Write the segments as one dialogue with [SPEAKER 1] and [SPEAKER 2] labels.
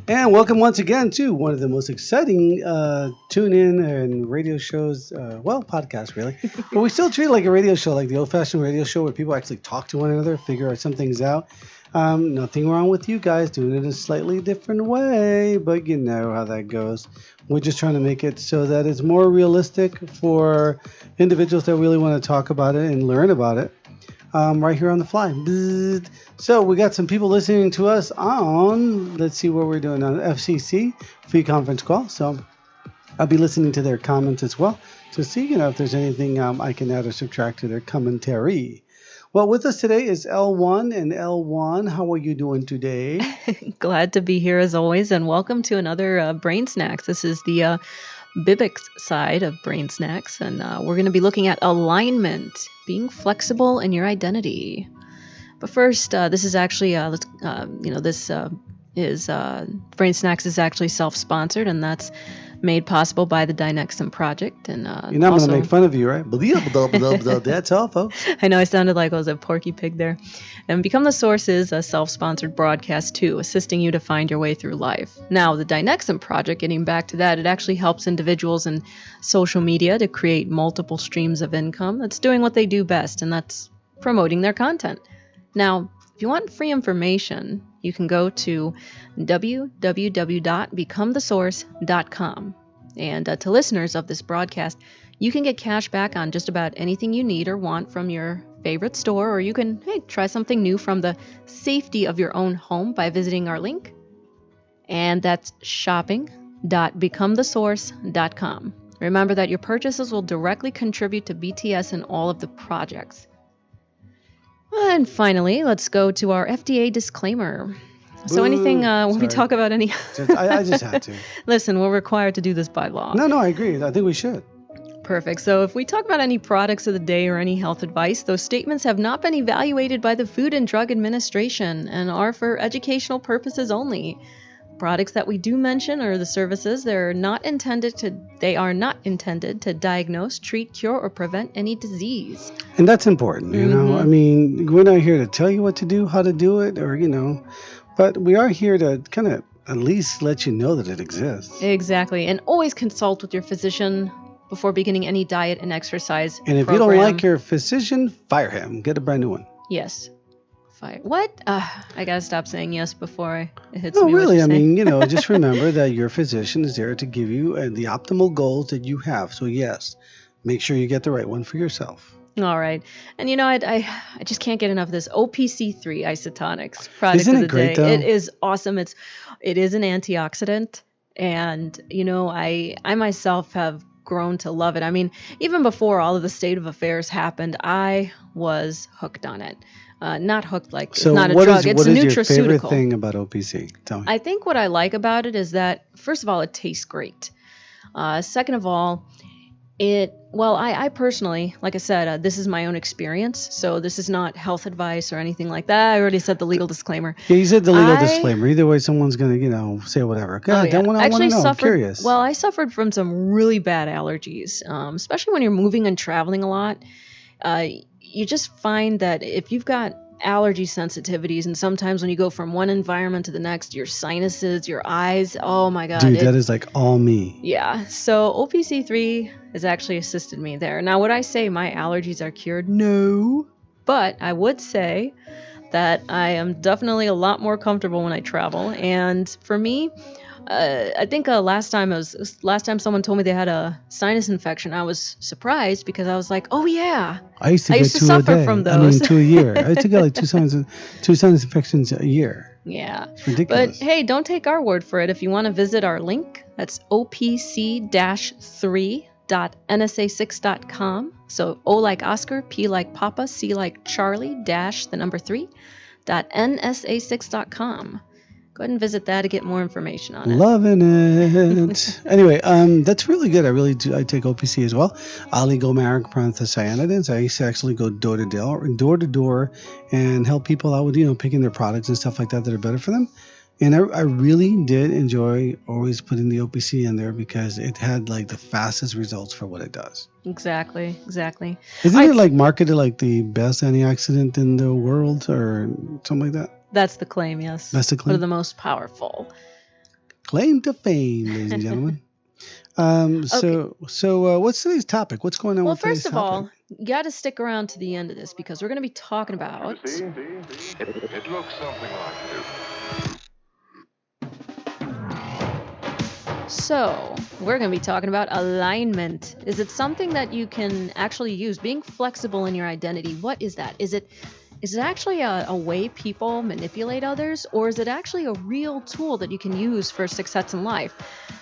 [SPEAKER 1] And welcome once again to one of the most exciting tune-in and radio shows, podcasts really. But we still treat it like a radio show, like the old-fashioned radio show where people actually talk to one another, figure some things out. Nothing wrong with you guys doing it a slightly different way, but you know how that goes. We're just trying to make it so that it's more realistic for individuals that really want to talk about it and learn about it. Right here on the fly. So we got some people listening to us on, let's see what we're doing on FCC, free conference call. So I'll be listening to their comments as well to see, if there's anything I can add or subtract to their commentary. Well, with us today is L1 and L1. How are you doing today?
[SPEAKER 2] Glad to be here as always, and welcome to another BrainSnax. This is the BIBX side of BrainSnax, and we're going to be looking at alignment, being flexible in your identity. But first, this is actually, BrainSnax is actually self-sponsored, and that's made possible by the Dynexum Project. And
[SPEAKER 1] you're not going to make fun of you, right? That's all, folks.
[SPEAKER 2] I know I sounded like I was a porky pig there. And Become the Source is a self-sponsored broadcast too, assisting you to find your way through life. Now, the Dynexum Project, getting back to that, it actually helps individuals in social media to create multiple streams of income. That's doing what they do best, and that's promoting their content. Now, if you want free information, you can go to www.becomethesource.com. And to listeners of this broadcast, you can get cash back on just about anything you need or want from your favorite store, or you can try something new from the safety of your own home by visiting our link. And that's shopping.becomethesource.com. Remember that your purchases will directly contribute to BTS and all of the projects. And finally, let's go to our FDA disclaimer. So anything, when we talk about any...
[SPEAKER 1] I just had to.
[SPEAKER 2] Listen, we're required to do this by law.
[SPEAKER 1] No, I agree. I think we should.
[SPEAKER 2] Perfect. So if we talk about any products of the day or any health advice, those statements have not been evaluated by the Food and Drug Administration and are for educational purposes only. Products that we do mention or the services, they are not intended to diagnose, treat, cure, or prevent any disease.
[SPEAKER 1] And that's important, you know. I mean, we're not here to tell you what to do, how to do it, or, but we are here to kind of at least let you know that it exists.
[SPEAKER 2] Exactly. And always consult with your physician before beginning any diet and exercise
[SPEAKER 1] And if
[SPEAKER 2] program.
[SPEAKER 1] you don't like your physician, fire him. Get a brand new one.
[SPEAKER 2] Yes. Fire. What? I got to stop saying yes before it hits me.
[SPEAKER 1] No, really.
[SPEAKER 2] I
[SPEAKER 1] mean, just remember that your physician is there to give you the optimal goals that you have. So, yes, make sure you get the right one for yourself.
[SPEAKER 2] All right. And, I just can't get enough of this OPC3 isotonics product
[SPEAKER 1] Isn't
[SPEAKER 2] of the
[SPEAKER 1] it great,
[SPEAKER 2] day.
[SPEAKER 1] though?
[SPEAKER 2] It is awesome. It is an antioxidant. And, I myself have grown to love it. I mean, even before all of the state of affairs happened, I was hooked on it. Not hooked like it's not a drug. It's a nutraceutical.
[SPEAKER 1] What is your favorite thing about OPC? Tell me.
[SPEAKER 2] I think what I like about it is that, first of all, it tastes great. Second of all, I personally, like I said, this is my own experience. So this is not health advice or anything like that. I already said the legal disclaimer.
[SPEAKER 1] Yeah, you said the legal disclaimer. Either way, someone's going to, say whatever. God, I want to know. I'm curious.
[SPEAKER 2] Well, I suffered from some really bad allergies, especially when you're moving and traveling a lot. You just find that if you've got allergy sensitivities, and sometimes when you go from one environment to the next, your sinuses, your eyes, oh my God.
[SPEAKER 1] Dude, that is like all me.
[SPEAKER 2] Yeah. So OPC3 has actually assisted me there. Now, would I say my allergies are cured? No. But I would say that I am definitely a lot more comfortable when I travel. And for me, I think last time someone told me they had a sinus infection, I was surprised because I was like, oh yeah,
[SPEAKER 1] I used to
[SPEAKER 2] suffer from those.
[SPEAKER 1] I mean, 2 a year. I used to get like two sinus infections a year.
[SPEAKER 2] Yeah,
[SPEAKER 1] it's ridiculous.
[SPEAKER 2] But hey, don't take our word for it. If you want to visit our link, that's opc-3.nsa6.com. So O like Oscar, P like Papa, C like Charlie, dash the number 3.nsa6.com. Go ahead and visit that to get more information on it.
[SPEAKER 1] Loving it. Anyway, that's really good. I really do. I take OPC as well. Oligomeric proanthocyanidins. I used to actually go door to door and help people out with, picking their products and stuff like that are better for them. And I really did enjoy always putting the OPC in there because it had like the fastest results for what it does.
[SPEAKER 2] Exactly.
[SPEAKER 1] Isn't it like marketed like the best antioxidant in the world or something like that?
[SPEAKER 2] That's the claim, yes.
[SPEAKER 1] That's the claim.
[SPEAKER 2] One of the most powerful.
[SPEAKER 1] claim to fame, ladies and gentlemen. So what's today's topic? What's going on
[SPEAKER 2] Well,
[SPEAKER 1] with today's
[SPEAKER 2] first of
[SPEAKER 1] topic?
[SPEAKER 2] all, you got to stick around to the end of this because we're going to be talking about.
[SPEAKER 3] It looks something like this.
[SPEAKER 2] So, we're going to be talking about alignment. Is it something that you can actually use? Being flexible in your identity, what is that? Is it actually a way people manipulate others, or is it actually a real tool that you can use for success in life?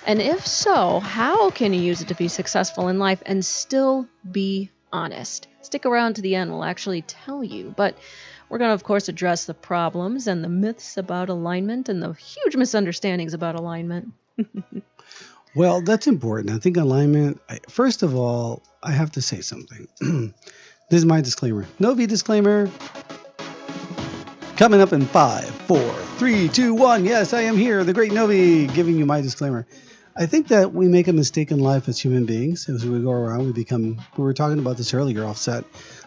[SPEAKER 2] And if so, how can you use it to be successful in life and still be honest? Stick around to the end, we'll actually tell you. But we're going to, of course, address the problems and the myths about alignment and the huge misunderstandings about alignment.
[SPEAKER 1] Well, that's important. I think alignment, first of all, I have to say something. This is my disclaimer. Novi disclaimer. Coming up in 5, 4, 3, 2, 1. Yes, I am here, the great Novi, giving you my disclaimer. I think that we make a mistake in life as human beings. As we go around, we were talking about this earlier offset,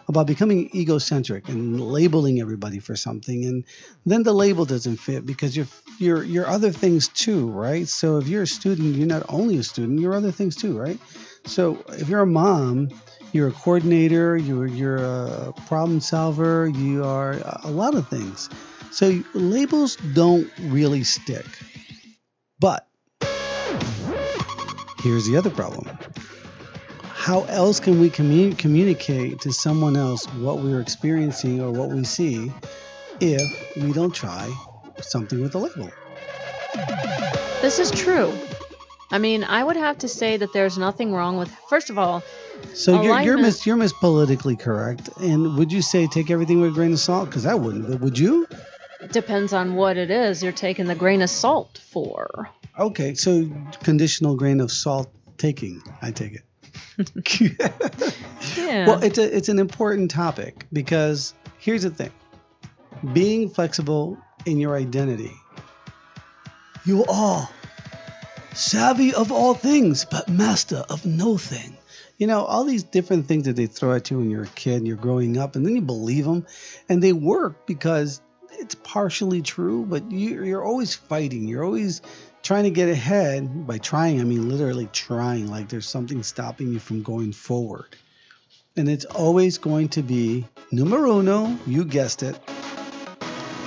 [SPEAKER 1] about becoming egocentric and labeling everybody for something. And then the label doesn't fit because you're other things too, right? So if you're a student, you're not only a student, you're other things too, right? So if you're a mom, you're a coordinator, you're a problem solver, you are a lot of things. So labels don't really stick. But here's the other problem. How else can we communicate to someone else what we're experiencing or what we see if we don't try something with a label?
[SPEAKER 2] This is true. I mean, I would have to say that there's nothing wrong with, first of all,
[SPEAKER 1] so you're Miss politically correct. And would you say take everything with a grain of salt? Because I wouldn't, but would you?
[SPEAKER 2] Depends on what it is you're taking the grain of salt for.
[SPEAKER 1] Okay, so conditional grain of salt taking, I take it.
[SPEAKER 2] Yeah.
[SPEAKER 1] Well, it's an important topic because here's the thing. Being flexible in your identity. You are savvy of all things, but master of no thing. You know, all these different things that they throw at you when you're a kid and you're growing up, and then you believe them, and they work because it's partially true, but you're always fighting. You're always trying to get ahead. By trying, I mean literally trying, like there's something stopping you from going forward. And it's always going to be numero uno, you guessed it,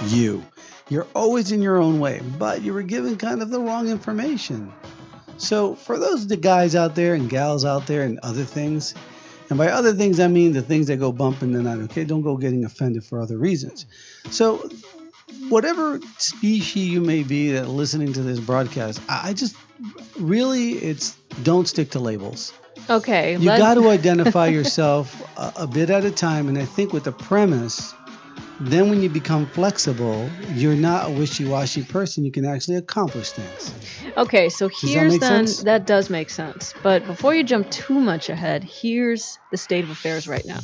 [SPEAKER 1] you. You're always in your own way, but you were given kind of the wrong information. So for those the guys out there and gals out there and other things, and by other things, I mean the things that go bump in the night, okay? Don't go getting offended for other reasons. So whatever species you may be that listening to this broadcast, I just really, it's don't stick to labels.
[SPEAKER 2] Okay.
[SPEAKER 1] You got to identify yourself a bit at a time. And I think with the premise, then when you become flexible, you're not a wishy-washy person. You can actually accomplish things.
[SPEAKER 2] Okay, so that does make sense. But before you jump too much ahead, here's the state of affairs right now.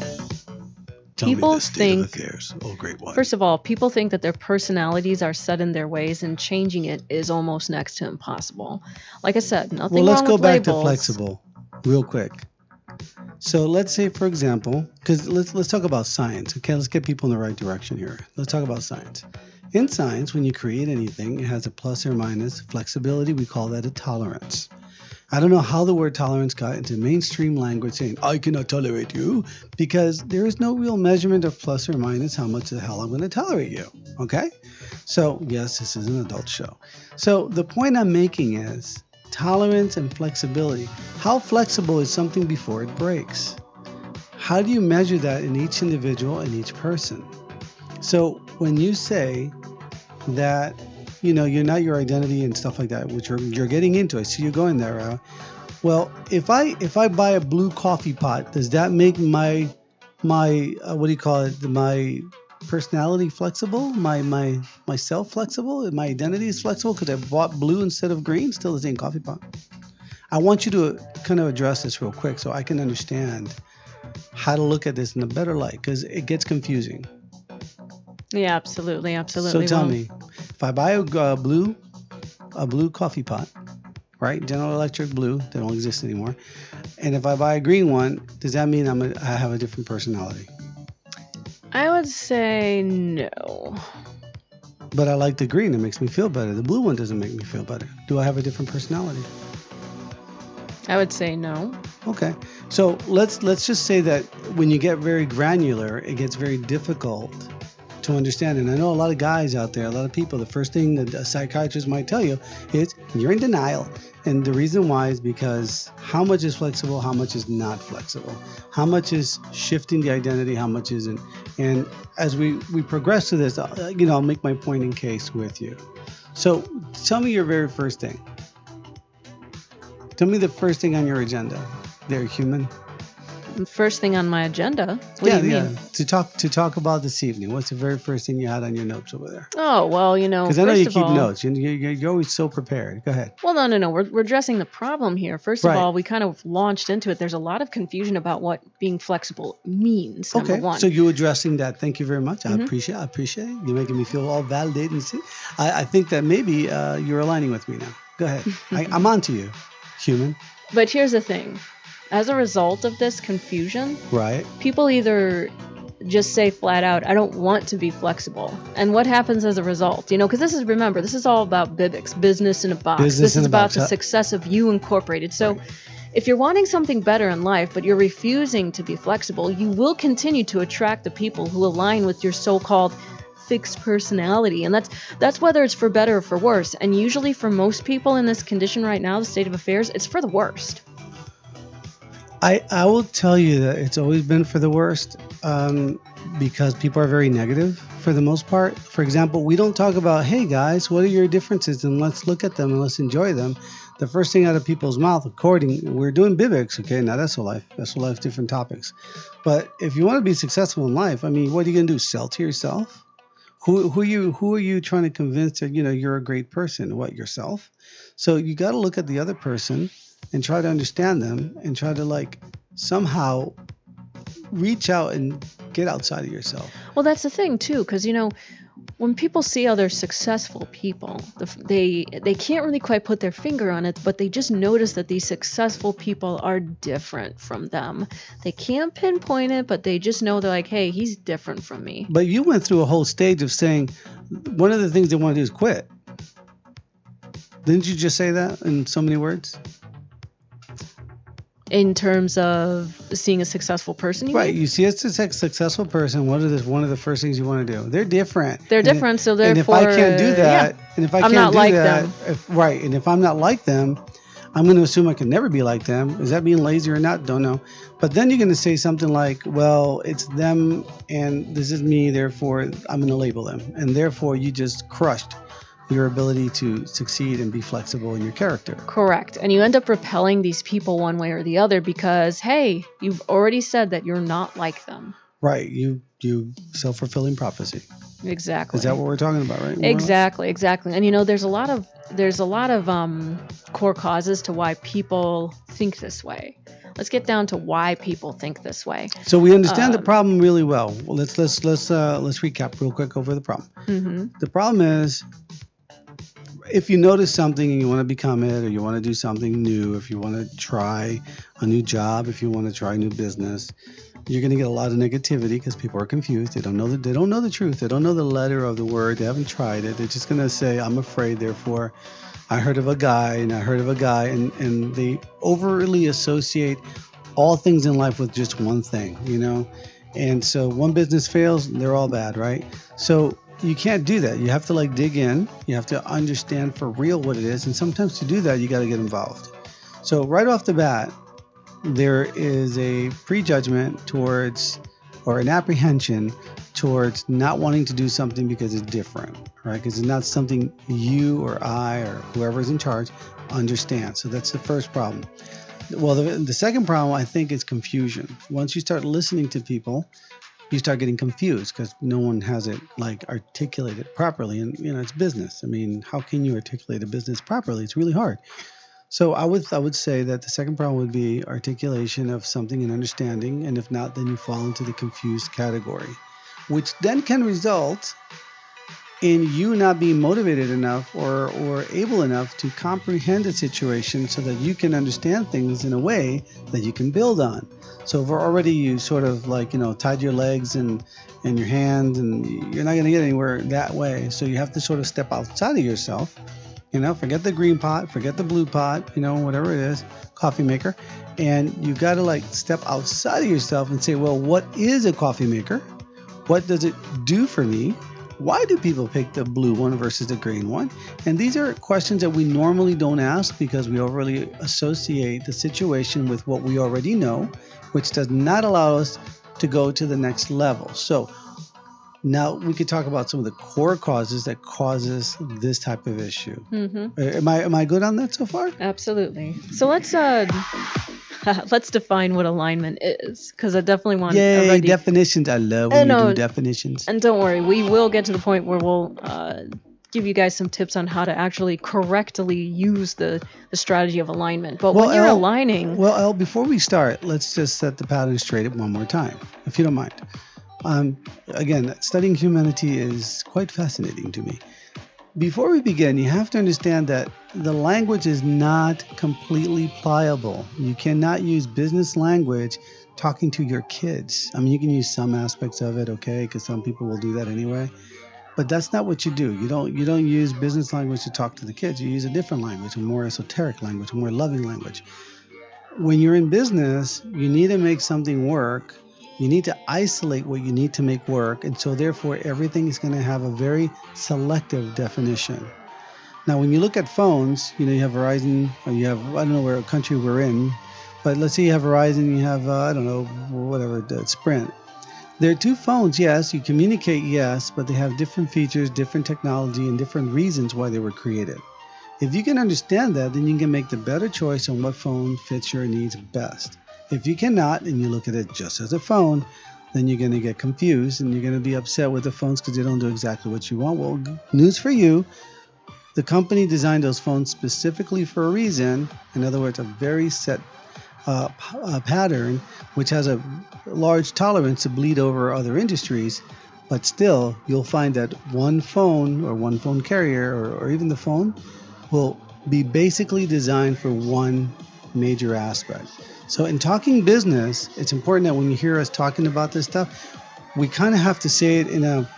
[SPEAKER 1] Tell me the state of affairs. Oh, great one.
[SPEAKER 2] First of all, people think that their personalities are set in their ways, and changing it is almost next to impossible. Like I said, nothing wrong with labels.
[SPEAKER 1] Well, let's go back to flexible real quick. So let's say, for example, because let's talk about science. Okay, let's get people in the right direction here. Let's talk about science. In science, when you create anything, it has a plus or minus flexibility. We call that a tolerance. I don't know how the word tolerance got into mainstream language saying, I cannot tolerate you, because there is no real measurement of plus or minus how much the hell I'm going to tolerate you. Okay? So, yes, this is an adult show. So the point I'm making is tolerance and flexibility. How flexible is something before it breaks? How do you measure that in each individual and each person? So when you say that, you know, you're not your identity and stuff like that, which you're getting into, I see you going there. Well, if I buy a blue coffee pot, does that make my what do you call it? My personality flexible? My self flexible? My identity is flexible because I bought blue instead of green? Still the same coffee pot. I want you to kind of address this real quick so I can understand how to look at this in a better light, because it gets confusing.
[SPEAKER 2] Yeah, absolutely.
[SPEAKER 1] So tell me, if I buy a blue coffee pot, right? General Electric blue, they don't exist anymore. And if I buy a green one, does that mean I have a different personality?
[SPEAKER 2] I would say no.
[SPEAKER 1] But I like the green. It makes me feel better. The blue one doesn't make me feel better. Do I have a different personality?
[SPEAKER 2] I would say no.
[SPEAKER 1] Okay. So let's just say that when you get very granular, it gets very difficult to understand. And I know a lot of guys out there, a lot of people, the first thing that a psychiatrist might tell you is you're in denial. And the reason why is because how much is flexible, how much is not flexible? How much is shifting the identity, how much isn't? And as we progress to this, I'll make my point in case with you. So tell me your very first thing. Tell me the first thing on your agenda. They're human.
[SPEAKER 2] First thing on my agenda? What do you mean?
[SPEAKER 1] To talk about this evening. What's the very first thing you had on your notes over there?
[SPEAKER 2] Oh, well,
[SPEAKER 1] Because I know you keep notes. You're always so prepared. Go ahead.
[SPEAKER 2] Well, no. We're addressing the problem here. First of all, we kind of launched into it. There's a lot of confusion about what being flexible means, number one.
[SPEAKER 1] So you're addressing that. Thank you very much. I appreciate it. You're making me feel all validated. See, I think that maybe you're aligning with me now. Go ahead. I'm on to you, human.
[SPEAKER 2] But here's the thing. As a result of this confusion,
[SPEAKER 1] right,
[SPEAKER 2] people either just say flat out, I don't want to be flexible. And what happens as a result? Because this is all about BIBX, business in a box. This is about the success of you incorporated. So if you're wanting something better in life, but you're refusing to be flexible, you will continue to attract the people who align with your so-called fixed personality. And that's whether it's for better or for worse. And usually for most people in this condition right now, the state of affairs, it's for the worst.
[SPEAKER 1] I will tell you that it's always been for the worst because people are very negative for the most part. For example, we don't talk about, hey guys, what are your differences? And let's look at them and let's enjoy them. The first thing out of people's mouth, we're doing BIBX, okay, not SO-Life, different topics. But if you want to be successful in life, what are you going to do? Sell to yourself? Who are you trying to convince that, you're a great person? What, yourself? So you got to look at the other person and try to understand them and try to somehow reach out and get outside of yourself.
[SPEAKER 2] Well, that's the thing too, because when people see other successful people, they can't really quite put their finger on it, but they just notice that these successful people are different from them. They can't pinpoint it, but they just know they're like, hey, he's different from me.
[SPEAKER 1] But you went through a whole stage of saying one of the things they want to do is quit. Didn't you just say that in so many words?
[SPEAKER 2] In terms of seeing a successful person, you mean?
[SPEAKER 1] You see a successful person, one of the first things you want to do. They're different.
[SPEAKER 2] So therefore,
[SPEAKER 1] and if I can't do that, and if I
[SPEAKER 2] I'm
[SPEAKER 1] can't
[SPEAKER 2] not
[SPEAKER 1] do
[SPEAKER 2] like
[SPEAKER 1] that,
[SPEAKER 2] them.
[SPEAKER 1] And if I'm not like them, I'm going to assume I can never be like them. Is that being lazy or not? Don't know. But then you're going to say something like, well, it's them and this is me, therefore I'm going to label them. And therefore you just crushed your ability to succeed and be flexible in your character.
[SPEAKER 2] Correct. And you end up repelling these people one way or the other because, hey, you've already said that you're not like them.
[SPEAKER 1] Right. You self-fulfilling prophecy.
[SPEAKER 2] Exactly.
[SPEAKER 1] Is that what we're talking about, right?
[SPEAKER 2] Exactly. And there's a lot of core causes to why people think this way. Let's get down to why people think this way.
[SPEAKER 1] So we understand the problem really well. Let's recap real quick over the problem.
[SPEAKER 2] Mm-hmm.
[SPEAKER 1] The problem is, if you notice something and you want to become it, or you want to do something new, if you want to try a new job, if you want to try a new business, you're going to get a lot of negativity because people are confused. They don't know the truth. They don't know the letter of the word. They haven't tried it. They're just going to say, I'm afraid, therefore I heard of a guy, and they overly associate all things in life with just one thing, And so one business fails, they're all bad, right? So you can't do that. You have to dig in. You have to understand for real what it is. And sometimes to do that, you got to get involved. So right off the bat, there is a prejudgment towards, or an apprehension towards not wanting to do something because it's different, right? Because it's not something you or I or whoever's in charge understands. So that's the first problem. Well, the second problem, I think, is confusion. Once you start listening to people, you start getting confused because no one has it articulated properly. And, it's business. How can you articulate a business properly? It's really hard. So I would say that the second problem would be articulation of something and understanding. And if not, then you fall into the confused category, which then can result in you not being motivated enough or able enough to comprehend a situation so that you can understand things in a way that you can build on. So if already you sort of like, tied your legs and your hands, and you're not going to get anywhere that way. So you have to sort of step outside of yourself, forget the green pot, forget the blue pot, whatever it is, coffee maker. And you got to like step outside of yourself and say, well, what is a coffee maker? What does it do for me? Why do people pick the blue one versus the green one? And these are questions that we normally don't ask because we already associate the situation with what we already know, which does not allow us to go to the next level. So now we could talk about some of the core causes that causes this type of issue. Mm-hmm. Am I good on that so far?
[SPEAKER 2] Absolutely. So let's define what alignment is, because I definitely want
[SPEAKER 1] definitions. I love when you do definitions.
[SPEAKER 2] And don't worry, we will get to the point where we'll give you guys some tips on how to actually correctly use the strategy of alignment. But when you're aligning...
[SPEAKER 1] Well, Elle, before we start, let's just set the pattern straight one more time, if you don't mind. Again, studying humanity is quite fascinating to me. Before we begin, you have to understand that the language is not completely pliable. You cannot use business language talking to your kids. I mean, you can use some aspects of it, okay, because some people will do that anyway. But that's not what you do. You don't use business language to talk to the kids. You use a different language, a more esoteric language, a more loving language. When you're in business, you need to make something work. You need to isolate what you need to make work, and so therefore everything is going to have a very selective definition. Now, when you look at phones, you have Verizon, or you have, I don't know where country we're in, but let's say you have Verizon, you have, I don't know, whatever, Sprint. There are two phones, yes, you communicate, yes, but they have different features, different technology, and different reasons why they were created. If you can understand that, then you can make the better choice on what phone fits your needs best. If you cannot, and you look at it just as a phone, then you're going to get confused and you're going to be upset with the phones because they don't do exactly what you want. Well, news for you, the company designed those phones specifically for a reason. In other words, a very set pattern, which has a large tolerance to bleed over other industries. But still, you'll find that one phone or one phone carrier or even the phone will be basically designed for one major aspect. So in talking business, it's important that when you hear us talking about this stuff, we kind of have to say it in a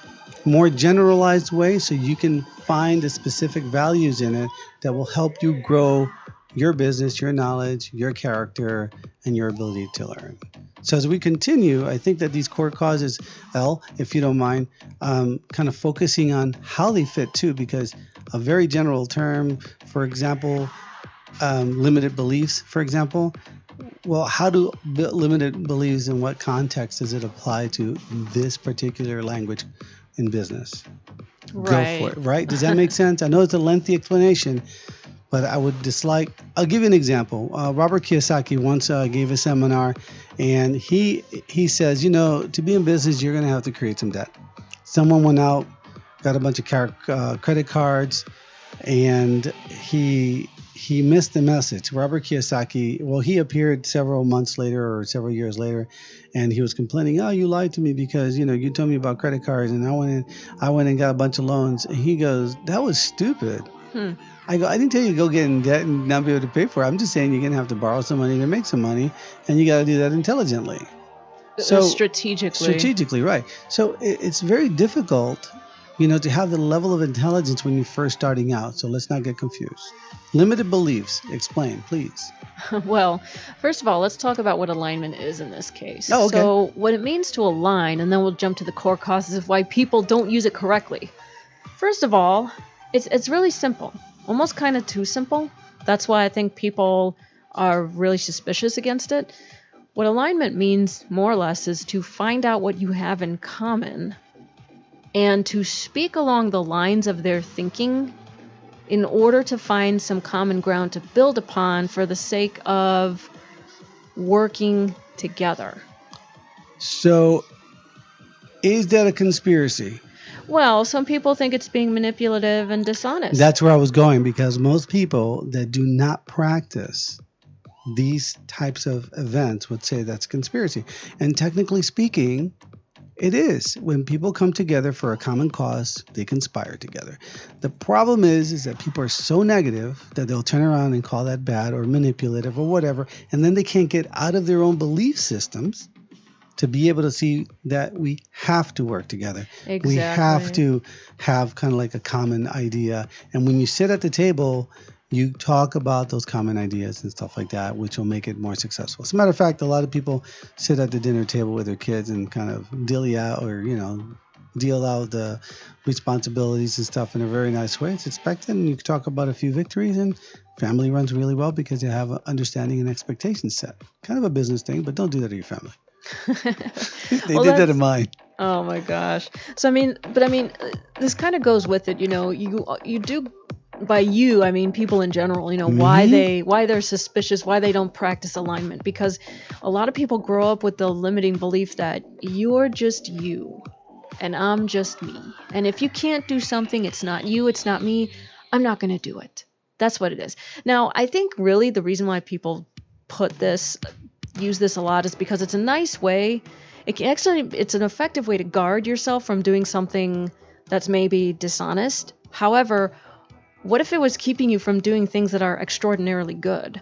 [SPEAKER 1] more generalized way so you can find the specific values in it that will help you grow your business, your knowledge, your character, and your ability to learn. So as we continue, I think that these core causes, Elle, if you don't mind, kind of focusing on how they fit too, because a very general term, for example, limited beliefs, for example. Well, how do limited beliefs, in what context does it apply to this particular language in business?
[SPEAKER 2] Right.
[SPEAKER 1] Go for it, right? Does that make sense? I know it's a lengthy explanation, but I'll give you an example. Robert Kiyosaki once gave a seminar, and he says, to be in business, you're going to have to create some debt. Someone went out, got a bunch of credit cards, and he missed the message. Robert Kiyosaki, well, he appeared several months later or several years later, and he was complaining, "Oh, you lied to me because, you told me about credit cards, and I went and got a bunch of loans." And he goes, "That was stupid." I go, "I didn't tell you to go get in debt and not be able to pay for it. I'm just saying you're going to have to borrow some money to make some money, and you got to do that intelligently." So strategically, right. So it's very difficult, to have the level of intelligence when you're first starting out. So let's not get confused. Limited beliefs. Explain, please.
[SPEAKER 2] Well, first of all, let's talk about what alignment is in this case.
[SPEAKER 1] Oh, okay.
[SPEAKER 2] So what it means to align, and then we'll jump to the core causes of why people don't use it correctly. First of all, it's really simple. Almost kind of too simple. That's why I think people are really suspicious against it. What alignment means, more or less, is to find out what you have in common and to speak along the lines of their thinking in order to find some common ground to build upon for the sake of working together.
[SPEAKER 1] So, is that a conspiracy?
[SPEAKER 2] Well, some people think it's being manipulative and dishonest.
[SPEAKER 1] That's where I was going, because most people that do not practice these types of events would say that's conspiracy. And technically speaking, It is. When people come together for a common cause, they conspire together. The problem is that people are so negative that they'll turn around and call that bad or manipulative or whatever, and then they can't get out of their own belief systems to be able to see that we have to work together.
[SPEAKER 2] Exactly.
[SPEAKER 1] We have to have kind of like a common idea. And when you sit at the table, you talk about those common ideas and stuff like that, which will make it more successful. As a matter of fact, a lot of people sit at the dinner table with their kids and kind of dilly out or, deal out the responsibilities and stuff in a very nice way. It's expected, and you can talk about a few victories, and family runs really well because you have an understanding and expectations set. Kind of a business thing, but don't do that to your family. They did that in mine.
[SPEAKER 2] Oh my gosh. So this kind of goes with it. You do. By you, I mean people in general, why they're suspicious, why they don't practice alignment, because a lot of people grow up with the limiting belief that you're just you and I'm just me. And if you can't do something, it's not you, it's not me, I'm not going to do it. That's what it is. Now, I think really the reason why people use this a lot is because it's a nice way. It's an effective way to guard yourself from doing something that's maybe dishonest. However, what if it was keeping you from doing things that are extraordinarily good,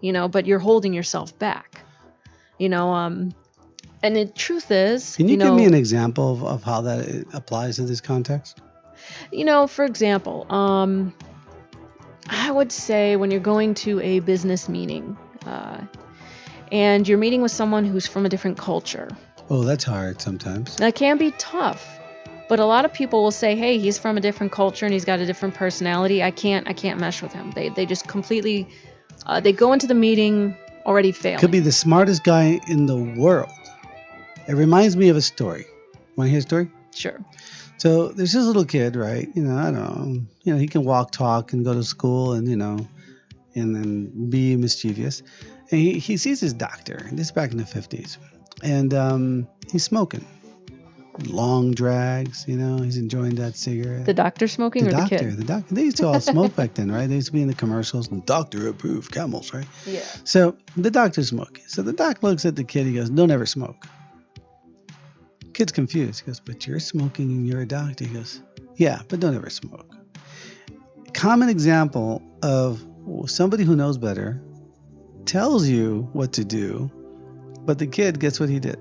[SPEAKER 2] but you're holding yourself back, and the truth is,
[SPEAKER 1] can you give me an example of how that applies to this context?
[SPEAKER 2] For example, I would say when you're going to a business meeting, and you're meeting with someone who's from a different culture.
[SPEAKER 1] Oh, that's hard sometimes.
[SPEAKER 2] That can be tough. But a lot of people will say, hey, he's from a different culture and he's got a different personality. I can't mesh with him. They just completely, they go into the meeting already failing.
[SPEAKER 1] Could be the smartest guy in the world. It reminds me of a story. Want to hear a story?
[SPEAKER 2] Sure.
[SPEAKER 1] So there's this little kid, right? I don't know. He can walk, talk, and go to school and, and then be mischievous. And he sees his doctor. This is back in the 50s. And he's smoking. Long drags, he's enjoying that cigarette.
[SPEAKER 2] The doctor smoking or the kid?
[SPEAKER 1] The doctor. They used to all smoke back then, right? They used to be in the commercials and doctor approved Camels, right?
[SPEAKER 2] Yeah.
[SPEAKER 1] So the doctor's smoking. So the doc looks at the kid. He goes, "Don't ever smoke." Kid's confused. He goes, "But you're smoking and you're a doctor." He goes, "Yeah, but don't ever smoke." Common example of somebody who knows better tells you what to do, but the kid gets what he did.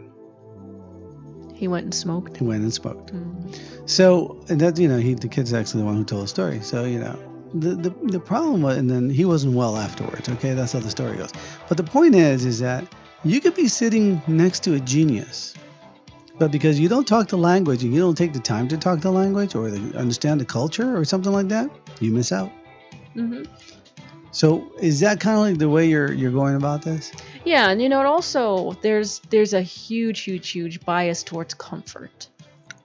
[SPEAKER 2] He went and smoked.
[SPEAKER 1] Mm-hmm. So, and that, the kid's actually the one who told the story. So, the problem was, and then he wasn't well afterwards. Okay, that's how the story goes. But the point is that you could be sitting next to a genius, but because you don't talk the language and you don't take the time to talk the language or understand the culture or something like that, you miss out.
[SPEAKER 2] Mm-hmm.
[SPEAKER 1] So is that kind of like the way you're going about this?
[SPEAKER 2] Yeah, and also there's a huge bias towards comfort.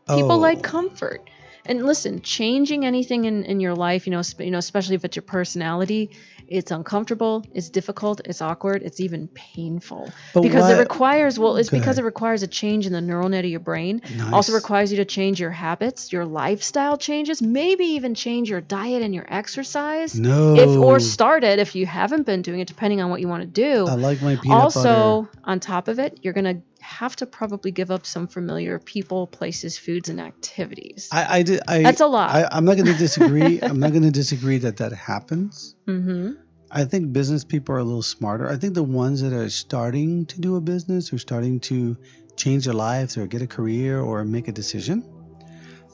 [SPEAKER 2] People like comfort. And listen, changing anything in your life, especially if it's your personality, it's uncomfortable, it's difficult, it's awkward, it's even painful. Because it requires a change in the neural net of your brain.
[SPEAKER 1] Nice.
[SPEAKER 2] Also requires you to change your habits, your lifestyle changes, maybe even change your diet and your exercise. Or start it if you haven't been doing it, depending on what you want to do.
[SPEAKER 1] I like my peanut butter.
[SPEAKER 2] On top of it, you're going to have to probably give up some familiar people, places, foods, and activities. That's a lot.
[SPEAKER 1] I'm not going to disagree. I'm not going to disagree that happens.
[SPEAKER 2] Mm-hmm.
[SPEAKER 1] I think business people are a little smarter. I think the ones that are starting to do a business or starting to change their lives or get a career or make a decision.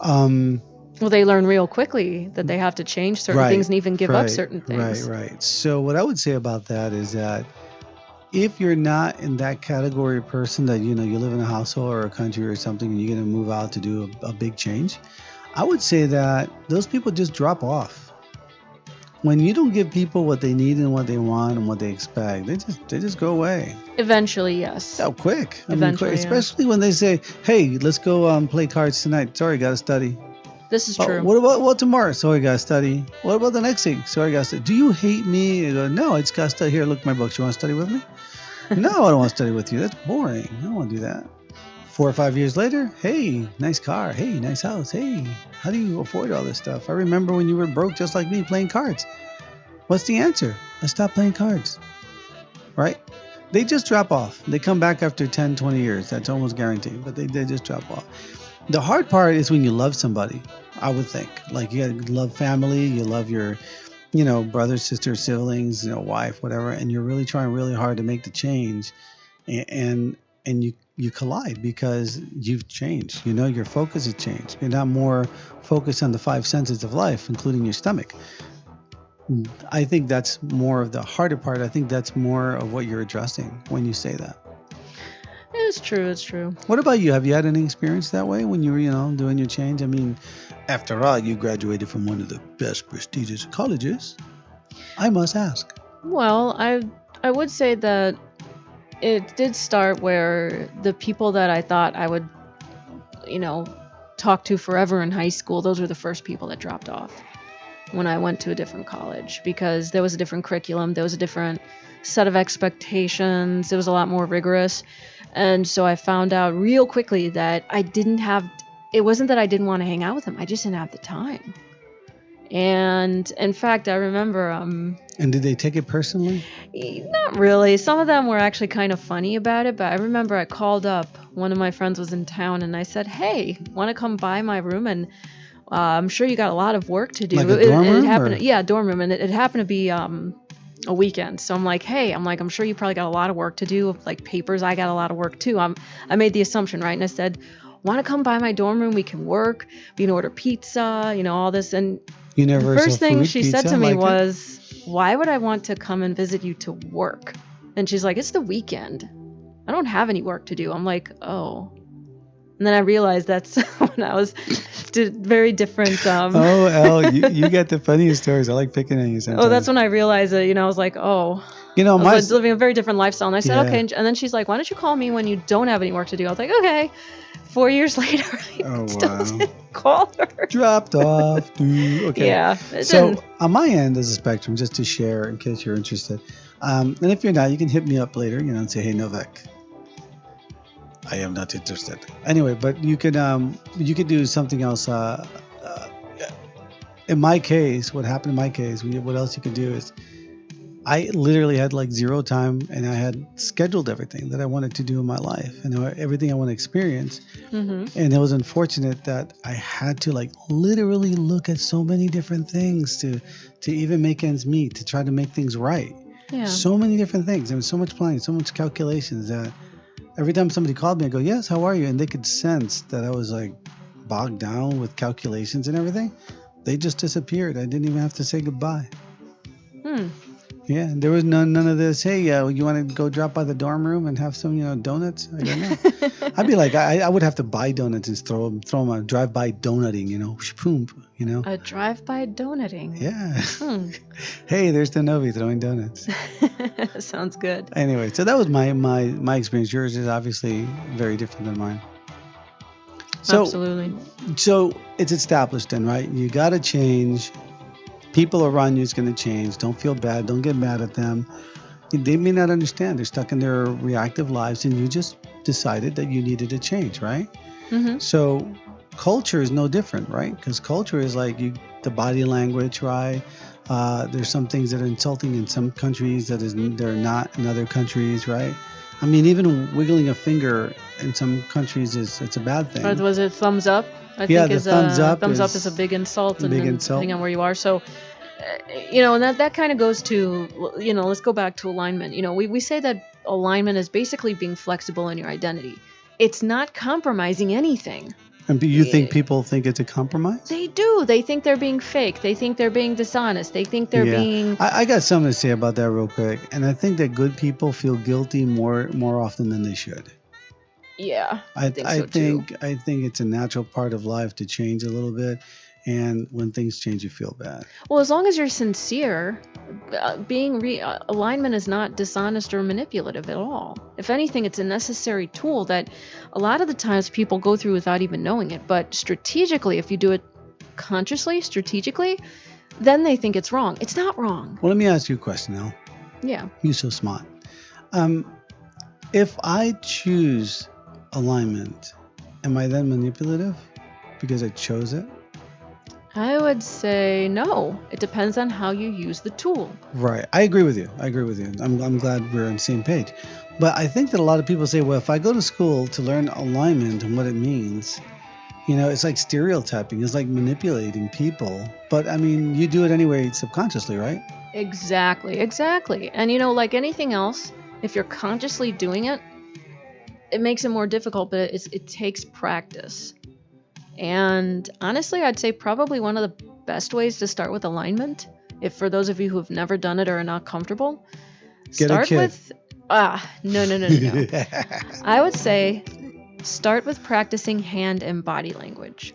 [SPEAKER 2] Well, they learn real quickly that they have to change certain things and even give up certain things.
[SPEAKER 1] Right. So what I would say about that is that if you're not in that category of person that, you live in a household or a country or something and you're going to move out to do a big change, I would say that those people just drop off. When you don't give people what they need and what they want and what they expect, they just go away.
[SPEAKER 2] Eventually, yes.
[SPEAKER 1] Oh, quick.
[SPEAKER 2] Eventually,
[SPEAKER 1] especially when they say, "Hey, let's go play cards tonight." Sorry, got to study.
[SPEAKER 2] This is true.
[SPEAKER 1] What about tomorrow? Sorry, got to study. What about the next week? Sorry, got to study. Do you hate me? You go, no, I just got to study. Here, look at my books. You want to study with me? No, I don't want to study with you. That's boring. I don't want to do that. 4 or 5 years later, hey, nice car. Hey, nice house. Hey, how do you afford all this stuff? I remember when you were broke just like me playing cards. What's the answer? I stopped playing cards. Right? they just drop off. They come back after 10, 20 years. That's almost guaranteed. But they just drop off. The hard part is when you love somebody, I would think. Like you gotta love family, you love your, brothers, sisters, siblings, wife, whatever, and you're really trying really hard to make the change, and you collide because you've changed. Your focus has changed. You're not more focused on the five senses of life, including your stomach. I think that's more of the harder part. I think that's more of what you're addressing when you say that.
[SPEAKER 2] It's true.
[SPEAKER 1] What about you? Have you had any experience that way when you were, doing your change? I mean, after all, you graduated from one of the best prestigious colleges. I must ask.
[SPEAKER 2] Well, I would say that it did start where the people that I thought I would, talk to forever in high school, those were the first people that dropped off when I went to a different college, because there was a different curriculum, there was a different set of expectations, it was a lot more rigorous. And so I found out real quickly that it wasn't that I didn't want to hang out with them, I just didn't have the time. And in fact, I remember...
[SPEAKER 1] And did they take it personally?
[SPEAKER 2] Not really. Some of them were actually kind of funny about it, but I remember I called up, one of my friends was in town, and I said, hey, want to come by my room? And I'm sure you got a lot of work to do.
[SPEAKER 1] Like a dorm room?
[SPEAKER 2] Dorm room. And it happened to be a weekend. So I'm like, hey, I'm sure you probably got a lot of work to do, like papers. I got a lot of work too. I made the assumption, right? And I said, want to come by my dorm room? We can work. We can order pizza, all this. And the first thing she said to me was, why would I want to come and visit you to work? And she's like, it's the weekend. I don't have any work to do. I'm like, oh. And then I realized that's when I was very different.
[SPEAKER 1] You get the funniest stories. I like picking on you sometimes.
[SPEAKER 2] Oh, that's when I realized that, I was like, oh. I was living a very different lifestyle. And I said, okay. And then she's like, why don't you call me when you don't have any work to do? I was like, okay. 4 years later, I still didn't call her.
[SPEAKER 1] Dropped off, dude. Okay.
[SPEAKER 2] Yeah.
[SPEAKER 1] So on my end as a spectrum, just to share in case you're interested, and if you're not, you can hit me up later, and say, hey, Novak, I am not interested. Anyway, but you could do something else. In my case, what happened in my case, what else you could do is, I literally had like zero time, and I had scheduled everything that I wanted to do in my life and everything I want to experience. Mm-hmm. And it was unfortunate that I had to like literally look at so many different things to even make ends meet, to try to make things right.
[SPEAKER 2] Yeah.
[SPEAKER 1] So many different things. There was so much planning, so much calculations that every time somebody called me, I go, yes, how are you? And they could sense that I was like bogged down with calculations and everything. They just disappeared. I didn't even have to say goodbye. Yeah, there was none of this. Hey, you want to go drop by the dorm room and have some, donuts? I don't know. I'd be like, I would have to buy donuts and throw them a drive-by donutting, boom,
[SPEAKER 2] A drive-by donutting.
[SPEAKER 1] Yeah. Hey, there's the Novi throwing donuts.
[SPEAKER 2] Sounds good.
[SPEAKER 1] Anyway, so that was my experience. Yours is obviously very different than mine. So,
[SPEAKER 2] absolutely.
[SPEAKER 1] So it's established then, right? You got to change. People around you is going to change. Don't feel bad. Don't get mad at them. They may not understand. They're stuck in their reactive lives, and you just decided that you needed to change, right? Mm-hmm. So culture is no different, right? Because culture is like the body language, right? There's some things that are insulting in some countries they're not in other countries, right? I mean, even wiggling a finger in some countries it's a bad thing.
[SPEAKER 2] Or was it thumbs up? I think thumbs up is a big insult, depending on where you are. So, and that kind of goes to, let's go back to alignment. We say that alignment is basically being flexible in your identity. It's not compromising anything.
[SPEAKER 1] And you think people think it's a compromise?
[SPEAKER 2] They do. They think they're being fake. They think they're being dishonest. They think they're being...
[SPEAKER 1] I got something to say about that real quick. And I think that good people feel guilty more often than they should.
[SPEAKER 2] Yeah,
[SPEAKER 1] I think it's a natural part of life to change a little bit, and when things change, you feel bad.
[SPEAKER 2] Well, as long as you're sincere, alignment is not dishonest or manipulative at all. If anything, it's a necessary tool that a lot of the times people go through without even knowing it. But strategically, if you do it consciously, strategically, then they think it's wrong. It's not wrong.
[SPEAKER 1] Well, let me ask you a question now.
[SPEAKER 2] Yeah.
[SPEAKER 1] You're so smart. If I choose alignment, am I then manipulative because I chose it?
[SPEAKER 2] I would say no. It depends on how you use the tool.
[SPEAKER 1] Right. I agree with you. I'm glad we're on the same page. But I think that a lot of people say, well, if I go to school to learn alignment and what it means, it's like stereotyping. It's like manipulating people. But I mean, you do it anyway subconsciously, right?
[SPEAKER 2] Exactly. And like anything else, if you're consciously doing it, it makes it more difficult, but it takes practice. And honestly, I'd say probably one of the best ways to start with alignment, if for those of you who have never done it or are not comfortable,
[SPEAKER 1] Get a kid.
[SPEAKER 2] with no. I would say start with practicing hand and body language.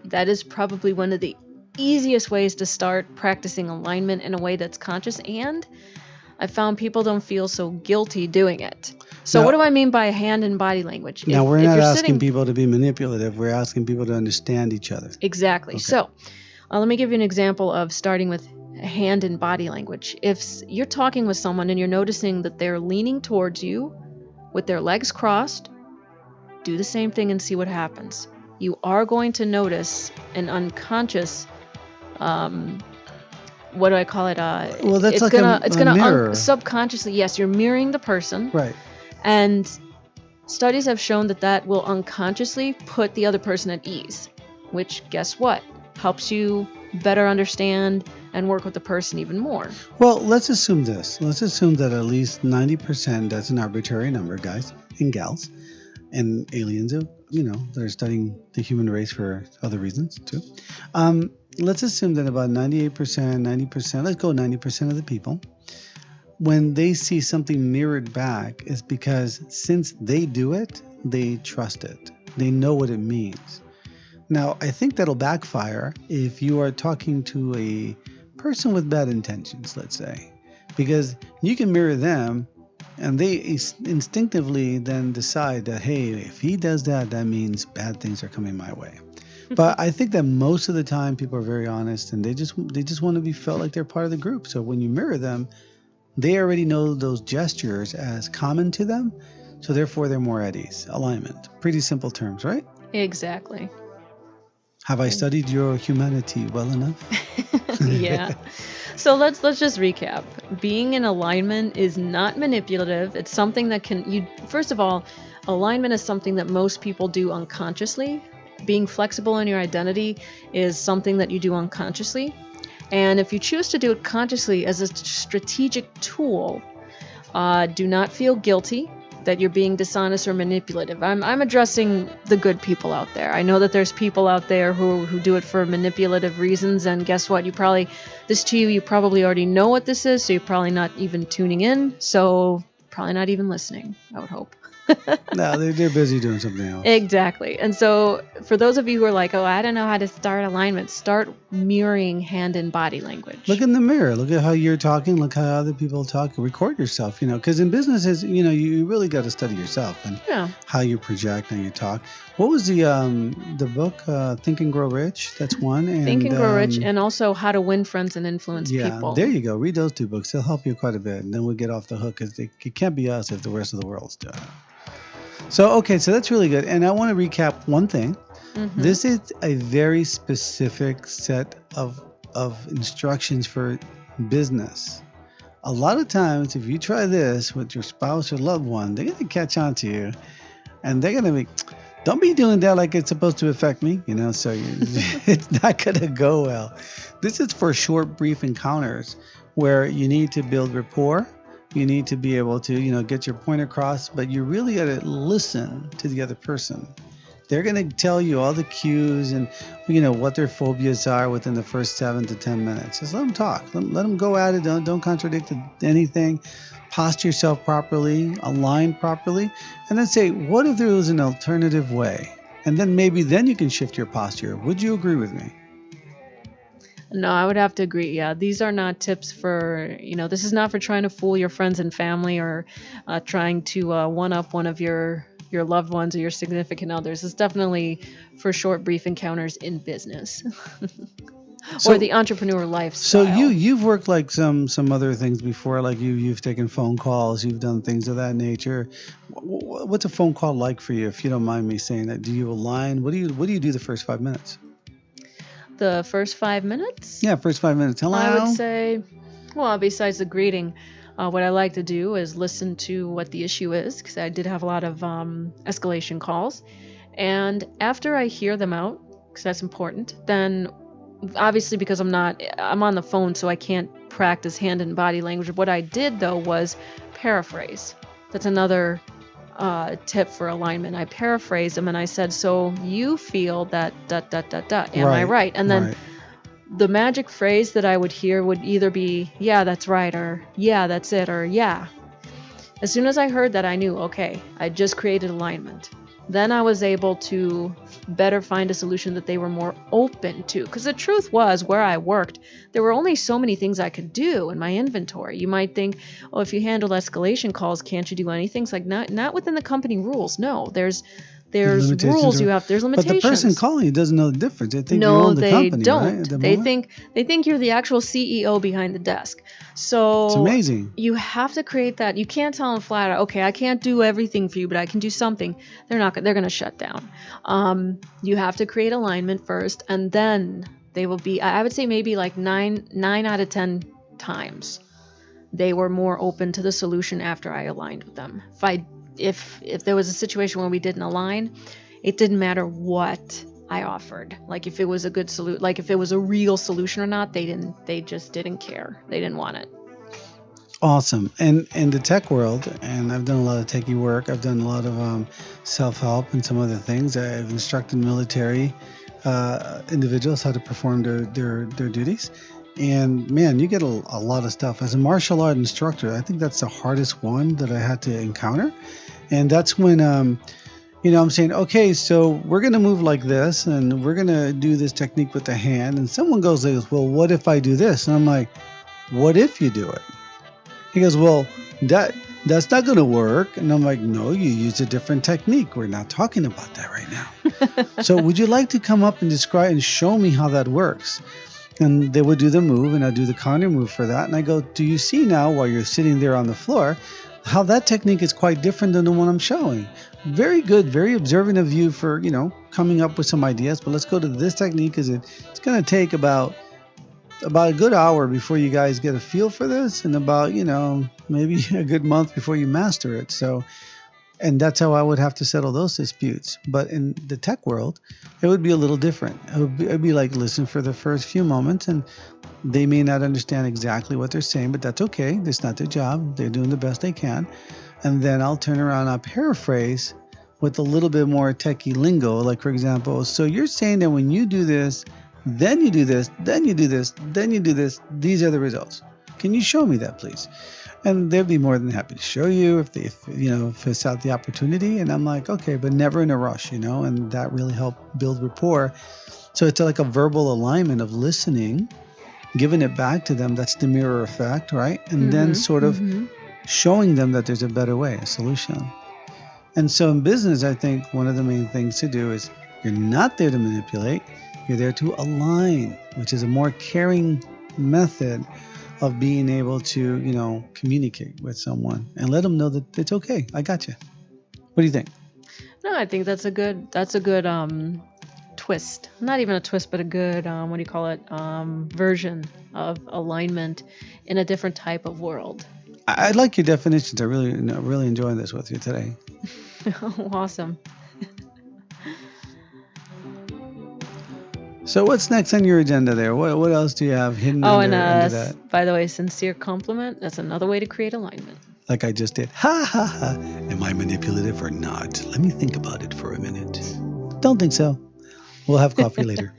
[SPEAKER 2] That is probably one of the easiest ways to start practicing alignment in a way that's conscious, and I found people don't feel so guilty doing it. So what do I mean by hand and body language?
[SPEAKER 1] Now, we're not asking people to be manipulative. We're asking people to understand each other.
[SPEAKER 2] Exactly. Okay. So let me give you an example of starting with hand and body language. If you're talking with someone and you're noticing that they're leaning towards you with their legs crossed, do the same thing and see what happens. You are going to notice an unconscious, what do I call it?
[SPEAKER 1] Well, that's it's gonna
[SPEAKER 2] subconsciously. Yes, you're mirroring the person.
[SPEAKER 1] Right.
[SPEAKER 2] And studies have shown that will unconsciously put the other person at ease, which, guess what, helps you better understand and work with the person even more.
[SPEAKER 1] Well, let's assume this. Let's assume that at least 90%, that's an arbitrary number, guys and gals, and aliens, they're studying the human race for other reasons too. Let's assume that about 98%, 90%, let's go 90% of the people, when they see something mirrored back, is because since they do it, they trust it. They know what it means. Now, I think that'll backfire if you are talking to a person with bad intentions, let's say, because you can mirror them and they instinctively then decide that, hey, if he does that, that means bad things are coming my way. But I think that most of the time people are very honest and they just want to be felt like they're part of the group. So when you mirror them, they already know those gestures as common to them, so therefore they're more at ease. Alignment. Pretty simple terms, right?
[SPEAKER 2] Exactly.
[SPEAKER 1] Have I studied your humanity well enough?
[SPEAKER 2] Yeah. So let's just recap. Being in alignment is not manipulative. It's something that first of all, alignment is something that most people do unconsciously. Being flexible in your identity is something that you do unconsciously. And if you choose to do it consciously as a strategic tool, do not feel guilty that you're being dishonest or manipulative. I'm addressing the good people out there. I know that there's people out there who do it for manipulative reasons, and guess what? You probably already know what this is, so you're probably not even tuning in, so probably not even listening, I would hope.
[SPEAKER 1] No, they're busy doing something else.
[SPEAKER 2] Exactly. And so for those of you who are like, oh, I don't know how to start alignment, start mirroring hand and body language.
[SPEAKER 1] Look in the mirror. Look at how you're talking. Look how other people talk. Record yourself, because in businesses, you really got to study yourself and how you project and you talk. What was the book, Think and Grow Rich? That's one. And,
[SPEAKER 2] Think and Grow Rich, and also How to Win Friends and Influence People.
[SPEAKER 1] There you go. Read those two books. They'll help you quite a bit. And then we'll get off the hook because it can't be us if the rest of the world's doing it. So that's really good. And I want to recap one thing. Mm-hmm. This is a very specific set of instructions for business. A lot of times, if you try this with your spouse or loved one, they're going to catch on to you. And they're going to be, don't be doing that like it's supposed to affect me, so it's not going to go well. This is for short, brief encounters where you need to build rapport. You need to be able to, get your point across, but you really got to listen to the other person. They're going to tell you all the cues and, what their phobias are within the first 7 to 10 minutes. Just let them talk. Let them go at it. Don't contradict anything. Posture yourself properly, align properly, and then say, what if there was an alternative way? And then then you can shift your posture. Would you agree with me?
[SPEAKER 2] No, I would have to agree. Yeah, these are not tips for, this is not for trying to fool your friends and family or trying to one-up one of your loved ones or your significant others. It's definitely for short, brief encounters in business or the entrepreneur lifestyle.
[SPEAKER 1] So you've worked like some other things before, like you've taken phone calls, you've done things of that nature. What's a phone call like for you, if you don't mind me saying that? Do you align? What do you do the first 5 minutes?
[SPEAKER 2] the first 5 minutes?
[SPEAKER 1] Yeah, first 5 minutes. Hello.
[SPEAKER 2] I would say, well, besides the greeting, what I like to do is listen to what the issue is, because I did have a lot of escalation calls. And after I hear them out, because that's important, then obviously because I'm on the phone, so I can't practice hand and body language. What I did, though, was paraphrase. That's another tip for alignment. I paraphrased them and I said, so you feel that ... Am I right? And then the magic phrase that I would hear would either be, yeah, that's right, or yeah, that's it, or yeah. As soon as I heard that, I knew, okay, I just created alignment. Then I was able to better find a solution that they were more open to. Because the truth was, where I worked, there were only so many things I could do in my inventory. You might think, oh, if you handle escalation calls, can't you do anything? It's like, not within the company rules. No, there's rules you have. There's limitations.
[SPEAKER 1] But the person calling you doesn't know the difference. They think you own the company,
[SPEAKER 2] they don't.
[SPEAKER 1] Right,
[SPEAKER 2] they think you're the actual CEO behind the desk. So
[SPEAKER 1] it's amazing.
[SPEAKER 2] You have to create that. You can't tell them flat out, okay, I can't do everything for you, but I can do something. They're going to shut down. You have to create alignment first, and then they will be. I would say maybe like 9 out of 10 times they were more open to the solution after I aligned with them. If there was a situation where we didn't align, it didn't matter what I offered. Like if it was a good solution, like if it was a real solution or not, they just didn't care. They didn't want it.
[SPEAKER 1] Awesome. And in the tech world, and I've done a lot of techie work, I've done a lot of self-help and some other things. I've instructed military individuals how to perform their duties. And man, you get a lot of stuff. As a martial art instructor, I think that's the hardest one that I had to encounter. And that's when, I'm saying, okay, so we're going to move like this, and we're going to do this technique with the hand. And someone goes, well, what if I do this? And I'm like, what if you do it? He goes, well, that's not going to work. And I'm like, no, you use a different technique. We're not talking about that right now. So would you like to come up and describe and show me how that works? And they would do the move, and I'd do the counter move for that. And I go, do you see now, while you're sitting there on the floor, how that technique is quite different than the one I'm showing? Very good, very observant of you for, coming up with some ideas. But let's go to this technique, because it's going to take about a good hour before you guys get a feel for this, and about, maybe a good month before you master it. So, and that's how I would have to settle those disputes. But in the tech world, it would be a little different. It'd be like, listen for the first few moments, and they may not understand exactly what they're saying, but that's okay. That's not their job. They're doing the best they can. And then I'll turn around, I'll paraphrase with a little bit more techie lingo. Like, for example, so you're saying that when you do this, then you do this, then you do this, then you do this, these are the results. Can you show me that, please? And they'd be more than happy to show you if it's out the opportunity. And I'm like, okay, but never in a rush, and that really helped build rapport. So it's like a verbal alignment of listening, giving it back to them. That's the mirror effect, right? And then sort of showing them that there's a better way, a solution. And so in business, I think one of the main things to do is you're not there to manipulate. You're there to align, which is a more caring method of being able to, communicate with someone and let them know that it's okay. I got you. What do you think?
[SPEAKER 2] No, I think that's a good twist. Not even a twist, but a good, version of alignment in a different type of world.
[SPEAKER 1] I like your definitions. I really enjoying this with you today.
[SPEAKER 2] Awesome.
[SPEAKER 1] So what's next on your agenda there? What else do you have hidden under that?
[SPEAKER 2] By the way, sincere compliment. That's another way to create alignment.
[SPEAKER 1] Like I just did. Ha, ha, ha. Am I manipulative or not? Let me think about it for a minute. Don't think so. We'll have coffee later.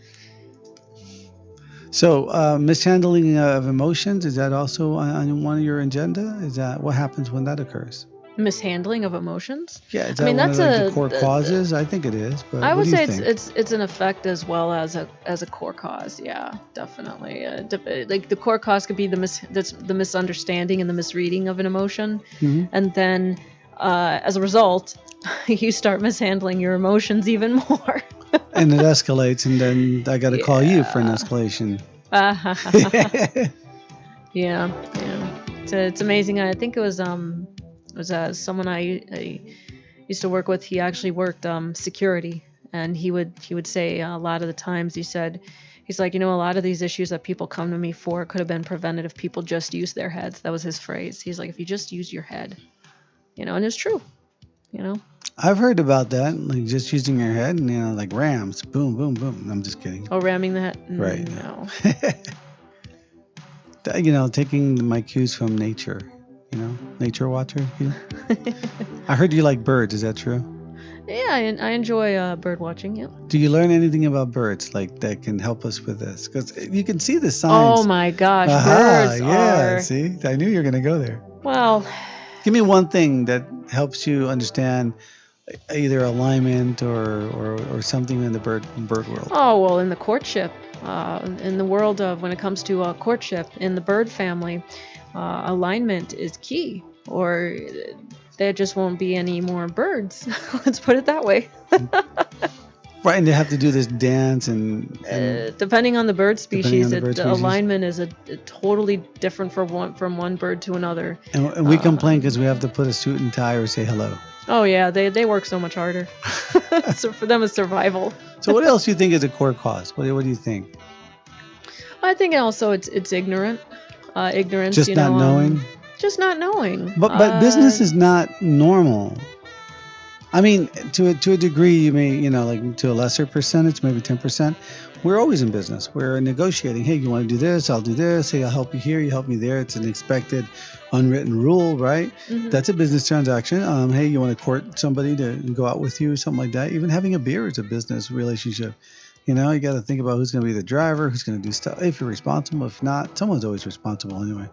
[SPEAKER 1] So mishandling of emotions, is that also on one of your agenda? Is that what happens when that occurs?
[SPEAKER 2] Mishandling of emotions?
[SPEAKER 1] Yeah, is that one of the core causes? I think it is. But
[SPEAKER 2] I would say it's an effect as well as a core cause. Yeah, definitely. Like the core cause could be the misunderstanding and the misreading of an emotion, and then as a result, you start mishandling your emotions even more.
[SPEAKER 1] And it escalates, and then I got to call you for an escalation.
[SPEAKER 2] Yeah. It's amazing. I think it was someone I used to work with. He actually worked security, and he would say a lot of the times he said, He's like, a lot of these issues that people come to me for could have been prevented if people just used their heads. That was his phrase. He's like, if you just use your head, and it's true,
[SPEAKER 1] I've heard about that, like just using your head and, like rams, boom, boom, boom. I'm just kidding.
[SPEAKER 2] Oh, ramming the head?
[SPEAKER 1] Right.
[SPEAKER 2] No.
[SPEAKER 1] Taking my cues from nature, nature watcher. I heard you like birds. Is that true?
[SPEAKER 2] Yeah, I enjoy bird watching. Yeah.
[SPEAKER 1] Do you learn anything about birds like that can help us with this? Because you can see the signs.
[SPEAKER 2] Oh my gosh, birds are.
[SPEAKER 1] See, I knew you were gonna go there.
[SPEAKER 2] Well,
[SPEAKER 1] give me one thing that helps you understand either alignment or something in the bird world.
[SPEAKER 2] Oh well, in the courtship, in the world of when it comes to courtship in the bird family, alignment is key, or there just won't be any more birds. Let's put it that way.
[SPEAKER 1] Right, and they have to do this dance and
[SPEAKER 2] depending on the bird species,
[SPEAKER 1] the
[SPEAKER 2] alignment is a totally different from one bird to another.
[SPEAKER 1] And we complain because we have to put a suit and tie or say hello.
[SPEAKER 2] Oh yeah, they work so much harder. So for them, it's survival.
[SPEAKER 1] So what else do you think is a core cause? What do you think?
[SPEAKER 2] I think also it's ignorance.
[SPEAKER 1] Just not knowing.
[SPEAKER 2] Just not knowing.
[SPEAKER 1] But business is not normal. I mean, to a degree, you may, like to a lesser percentage, maybe 10%. We're always in business. We're negotiating. Hey, you want to do this? I'll do this. Hey, I'll help you here. You help me there. It's an expected, unwritten rule, right? Mm-hmm. That's a business transaction. Hey, you want to court somebody to go out with you, something like that. Even having a beer is a business relationship. You got to think about who's going to be the driver, who's going to do stuff. If you're responsible, if not, someone's always responsible anyway.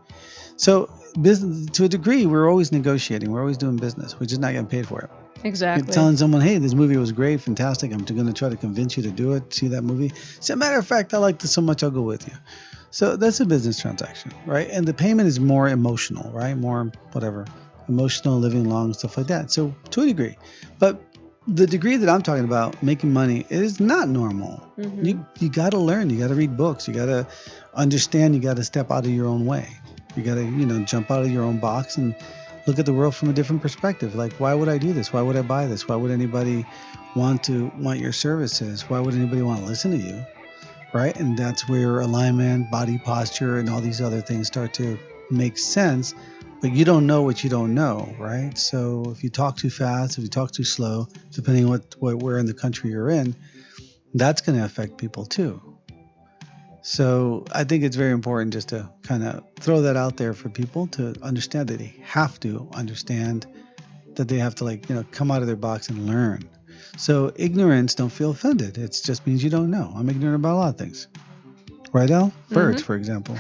[SPEAKER 1] So business, to a degree, we're always negotiating. We're always doing business. We're just not getting paid for it.
[SPEAKER 2] Exactly.
[SPEAKER 1] You're telling someone, hey, this movie was great, fantastic. I'm going to try to convince you to do it, see that movie. As a matter of fact, I like this so much, I'll go with you. So that's a business transaction, right? And the payment is more emotional, right? More whatever, emotional, living long, stuff like that. So to a degree. But the degree that I'm talking about, making money, is not normal. Mm-hmm. You got to learn. You got to read books. You got to understand. You got to step out of your own way. You got to, jump out of your own box and look at the world from a different perspective. Like, why would I do this? Why would I buy this? Why would anybody want your services? Why would anybody want to listen to you? Right? And that's where alignment, body posture, and all these other things start to make sense. But you don't know what you don't know, right? So if you talk too fast, if you talk too slow, depending on where in the country you're in, that's going to affect people too. So I think it's very important just to kind of throw that out there for people to understand that they have to understand that they have to come out of their box and learn. So ignorance, don't feel offended. It just means you don't know. I'm ignorant about a lot of things. Right, Al? Birds, for example,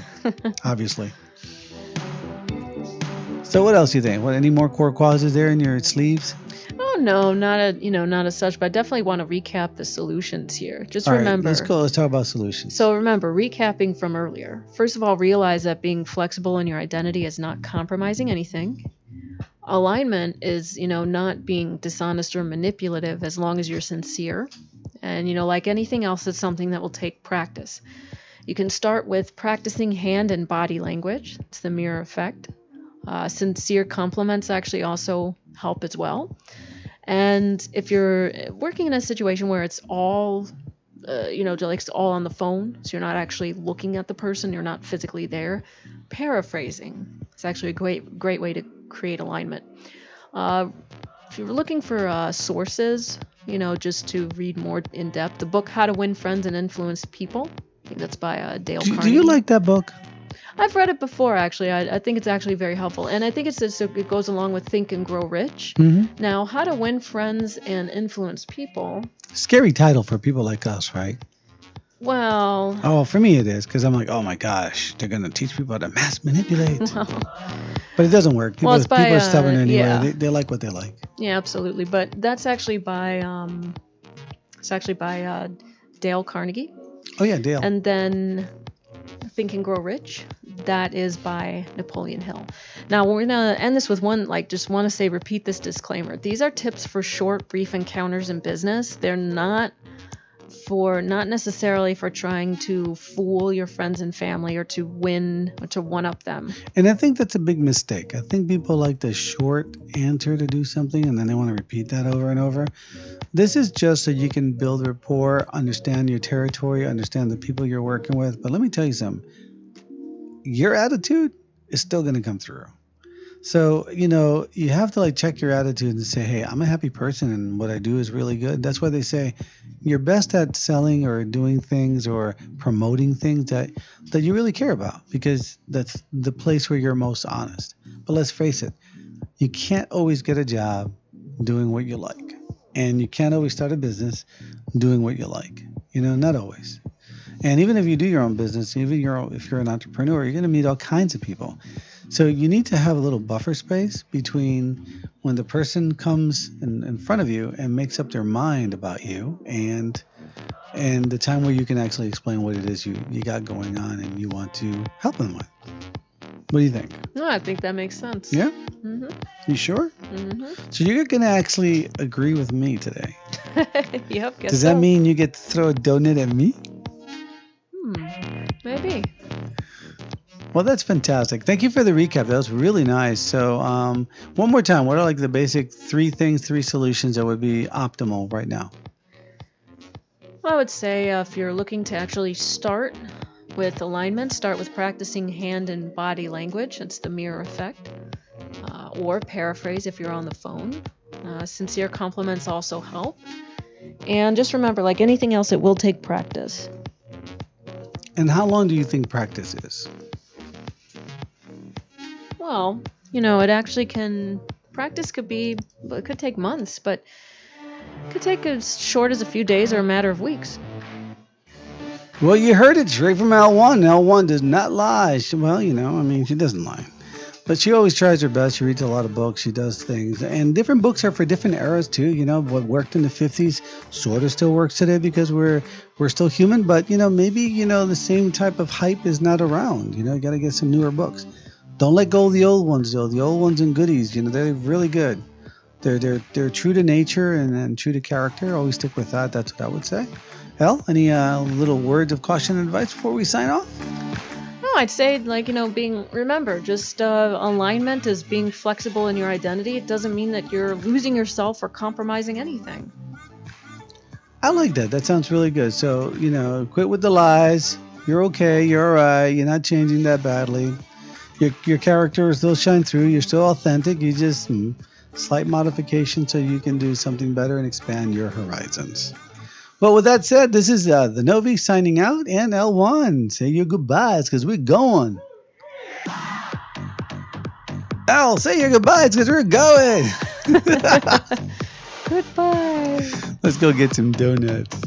[SPEAKER 1] obviously. So what else do you think? Any more core causes there in your sleeves?
[SPEAKER 2] Oh no, not as such, but I definitely want to recap the solutions here. Just
[SPEAKER 1] All
[SPEAKER 2] remember.
[SPEAKER 1] Right, let's go. Let's talk about solutions.
[SPEAKER 2] So remember, recapping from earlier. First of all, realize that being flexible in your identity is not compromising anything. Alignment is, not being dishonest or manipulative as long as you're sincere. And, like anything else, it's something that will take practice. You can start with practicing hand and body language. It's the mirror effect. Sincere compliments actually also help as well. And if you're working in a situation where it's all, it's all on the phone, so you're not actually looking at the person, you're not physically there, paraphrasing is actually a great way to create alignment. If you're looking for sources, just to read more in depth, the book How to Win Friends and Influence People, I think that's by Dale Carnegie.
[SPEAKER 1] Do you like that book?
[SPEAKER 2] I've read it before, actually. I think it's actually very helpful. And I think it goes along with Think and Grow Rich. Mm-hmm. Now, How to Win Friends and Influence People.
[SPEAKER 1] Scary title for people like us, right?
[SPEAKER 2] Well...
[SPEAKER 1] Oh, for me it is, because I'm like, oh my gosh, they're going to teach people how to mass manipulate.
[SPEAKER 2] Well,
[SPEAKER 1] but it doesn't work. People are stubborn anyway.
[SPEAKER 2] Yeah.
[SPEAKER 1] They like what they like.
[SPEAKER 2] Yeah, absolutely. But that's actually by Dale Carnegie.
[SPEAKER 1] Oh, yeah, Dale.
[SPEAKER 2] And then... Think and Grow Rich, that is by Napoleon Hill. Now we're gonna end this with repeat this disclaimer. These are tips for short, brief encounters in business. They're not for not necessarily for trying to fool your friends and family or to win or to one-up them.
[SPEAKER 1] And I think that's a big mistake. I think people like the short answer to do something and then they want to repeat that over and over. This is just so you can build rapport, understand your territory, understand the people you're working with. But let me tell you something. Your attitude is still going to come through. So, you have to check your attitude and say, hey, I'm a happy person and what I do is really good. That's why they say you're best at selling or doing things or promoting things that you really care about, because that's the place where you're most honest. But let's face it, you can't always get a job doing what you like. And you can't always start a business doing what you like. Not always. And even if you do your own business, even if you're an entrepreneur, you're going to meet all kinds of people. So you need to have a little buffer space between when the person comes in front of you and makes up their mind about you and the time where you can actually explain what it is you got going on and you want to help them with. What do you think?
[SPEAKER 2] No, I think that makes sense.
[SPEAKER 1] Yeah?
[SPEAKER 2] Mm-hmm.
[SPEAKER 1] You sure?
[SPEAKER 2] Mm-hmm.
[SPEAKER 1] So you're going to actually agree with me today.
[SPEAKER 2] Yep.
[SPEAKER 1] Does that mean you get to throw a donut at me?
[SPEAKER 2] Maybe.
[SPEAKER 1] Well, that's fantastic. Thank you for the recap. That was really nice. So one more time, what are the basic 3 solutions that would be optimal right now?
[SPEAKER 2] Well, I would say if you're looking to actually start with alignment, start with practicing hand and body language. It's the mirror effect. Or paraphrase if you're on the phone. Sincere compliments also help. And just remember, like anything else, it will take practice.
[SPEAKER 1] And how long do you think practice is?
[SPEAKER 2] Well, it actually practice could take months, but it could take as short as a few days or a matter of weeks.
[SPEAKER 1] Well, you heard it straight from L1. L1 does not lie. She doesn't lie. But she always tries her best. She reads a lot of books. She does things. And different books are for different eras, too. What worked in the 50s sort of still works today because we're still human. But, maybe, the same type of hype is not around. You got to get some newer books. Don't let go of the old ones, though. The old ones and goodies, they're really good. They're true to nature and true to character. Always stick with that. That's what I would say. Elle, any little words of caution and advice before we sign off?
[SPEAKER 2] No, I'd say, remember, just alignment is being flexible in your identity. It doesn't mean that you're losing yourself or compromising anything.
[SPEAKER 1] I like that. That sounds really good. So, quit with the lies. You're okay. You're all right. You're not changing that badly. Your character still shine through. You're still authentic. You just slight modification so you can do something better and expand your horizons. Well, with that said, this is the Novi signing out, and L1. Say your goodbyes because we're going. Al, say your goodbyes because we're going.
[SPEAKER 2] Goodbye.
[SPEAKER 1] Let's go get some donuts.